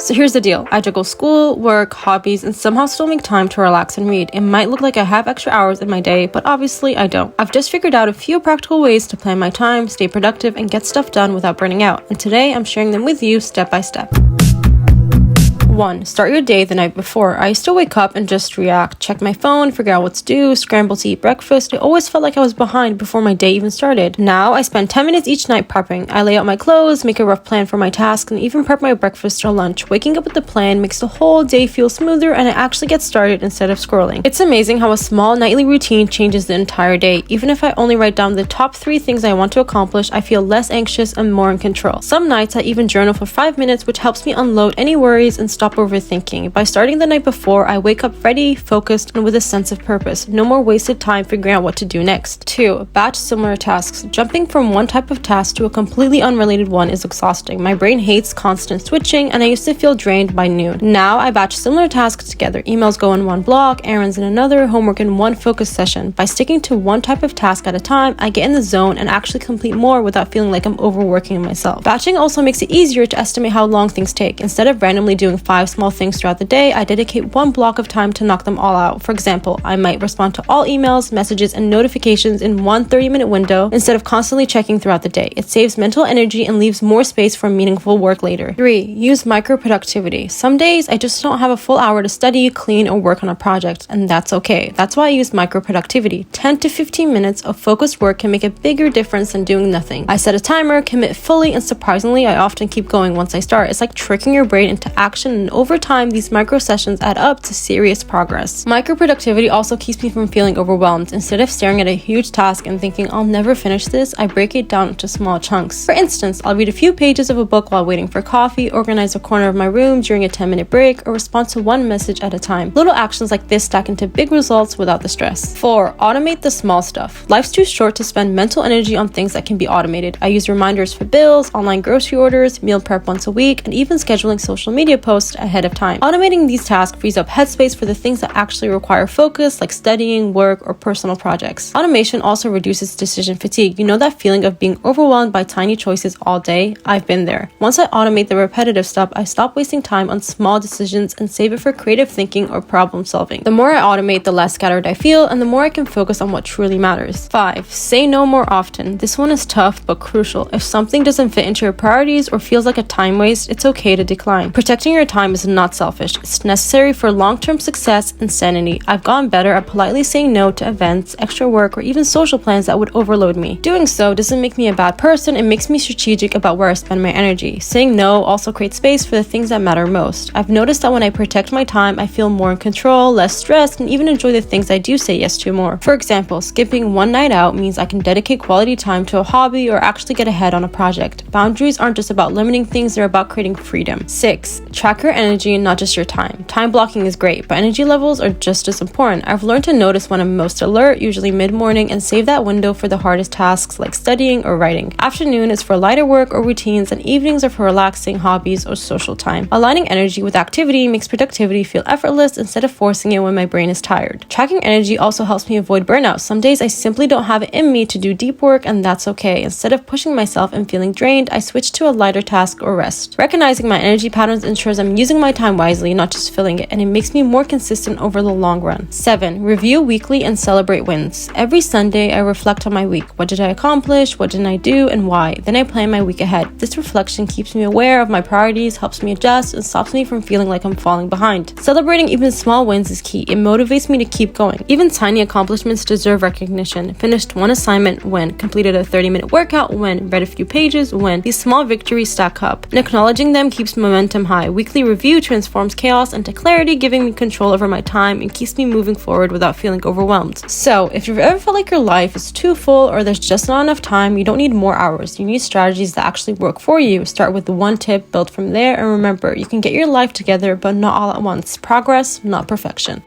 So here's the deal. I juggle school, work, hobbies, and somehow still make time to relax and read. It might look like I have extra hours in my day, but obviously I don't. I've just figured out a few practical ways to plan my time, stay productive, and get stuff done without burning out. And today I'm sharing them with you step by step. 1. Start your day the night before. I used to wake up and just react, check my phone, figure out what to do, scramble to eat breakfast. I always felt like I was behind before my day even started. Now, I spend 10 minutes each night prepping. I lay out my clothes, make a rough plan for my tasks, and even prep my breakfast or lunch. Waking up with a plan makes the whole day feel smoother and I actually get started instead of scrolling. It's amazing how a small nightly routine changes the entire day. Even if I only write down the top 3 things I want to accomplish, I feel less anxious and more in control. Some nights I even journal for 5 minutes, which helps me unload any worries and stop overthinking. By starting the night before, I wake up ready, focused, and with a sense of purpose. No more wasted time figuring out what to do next. 2. Batch similar tasks. Jumping from one type of task to a completely unrelated one is exhausting. My brain hates constant switching, and I used to feel drained by noon. Now I batch similar tasks together. Emails go in one block, errands in another, homework in one focus session. By sticking to one type of task at a time, I get in the zone and actually complete more without feeling like I'm overworking myself. Batching also makes it easier to estimate how long things take. Instead of randomly doing 5 small things throughout the day, I dedicate one block of time to knock them all out. For example, I might respond to all emails, messages, and notifications in one 30-minute window instead of constantly checking throughout the day. It saves mental energy and leaves more space for meaningful work later. 3. Use micro-productivity. Some days I just don't have a full hour to study, clean, or work on a project, and that's okay. That's why I use micro-productivity. 10 to 15 minutes of focused work can make a bigger difference than doing nothing. I set a timer, commit fully, and surprisingly, I often keep going once I start. It's like tricking your brain into action, and over time, these micro sessions add up to serious progress. Micro-productivity also keeps me from feeling overwhelmed. Instead of staring at a huge task and thinking, I'll never finish this, I break it down into small chunks. For instance, I'll read a few pages of a book while waiting for coffee, organize a corner of my room during a 10-minute break, or respond to one message at a time. Little actions like this stack into big results without the stress. 4. Automate the small stuff. Life's too short to spend mental energy on things that can be automated. I use reminders for bills, online grocery orders, meal prep once a week, and even scheduling social media posts ahead of time. Automating these tasks frees up headspace for the things that actually require focus, like studying, work, or personal projects. Automation also reduces decision fatigue. You know that feeling of being overwhelmed by tiny choices all day? I've been there. Once I automate the repetitive stuff, I stop wasting time on small decisions and save it for creative thinking or problem solving. The more I automate, the less scattered I feel, and the more I can focus on what truly matters. 5. Say no more often. This one is tough but crucial. If something doesn't fit into your priorities or feels like a time waste, it's okay to decline. Protecting your time is not selfish. It's necessary for long-term success and sanity. I've gotten better at politely saying no to events, extra work, or even social plans that would overload me. Doing so doesn't make me a bad person, it makes me strategic about where I spend my energy. Saying no also creates space for the things that matter most. I've noticed that when I protect my time, I feel more in control, less stressed, and even enjoy the things I do say yes to more. For example, skipping one night out means I can dedicate quality time to a hobby or actually get ahead on a project. Boundaries aren't just about limiting things, they're about creating freedom. 6. Track your energy, not just your time. Time blocking is great, but energy levels are just as important. I've learned to notice when I'm most alert, usually mid-morning, and save that window for the hardest tasks like studying or writing. Afternoon is for lighter work or routines, and evenings are for relaxing hobbies or social time. Aligning energy with activity makes productivity feel effortless instead of forcing it when my brain is tired. Tracking energy also helps me avoid burnout. Some days I simply don't have it in me to do deep work, and that's okay. Instead of pushing myself and feeling drained, I switch to a lighter task or rest. Recognizing my energy patterns ensures I'm using my time wisely, not just filling it, and it makes me more consistent over the long run. 7. Review weekly and celebrate wins. Every Sunday, I reflect on my week. What did I accomplish? What didn't I do? And why? Then I plan my week ahead. This reflection keeps me aware of my priorities, helps me adjust, and stops me from feeling like I'm falling behind. Celebrating even small wins is key. It motivates me to keep going. Even tiny accomplishments deserve recognition. Finished one assignment, win. Completed a 30-minute workout, win. Read a few pages, win. These small victories stack up, and acknowledging them keeps momentum high. Weekly review transforms chaos into clarity, giving me control over my time and keeps me moving forward without feeling overwhelmed. So, if you've ever felt like your life is too full or there's just not enough time, you don't need more hours. You need strategies that actually work for you. Start with one tip, build from there, and remember, you can get your life together, but not all at once. Progress, not perfection.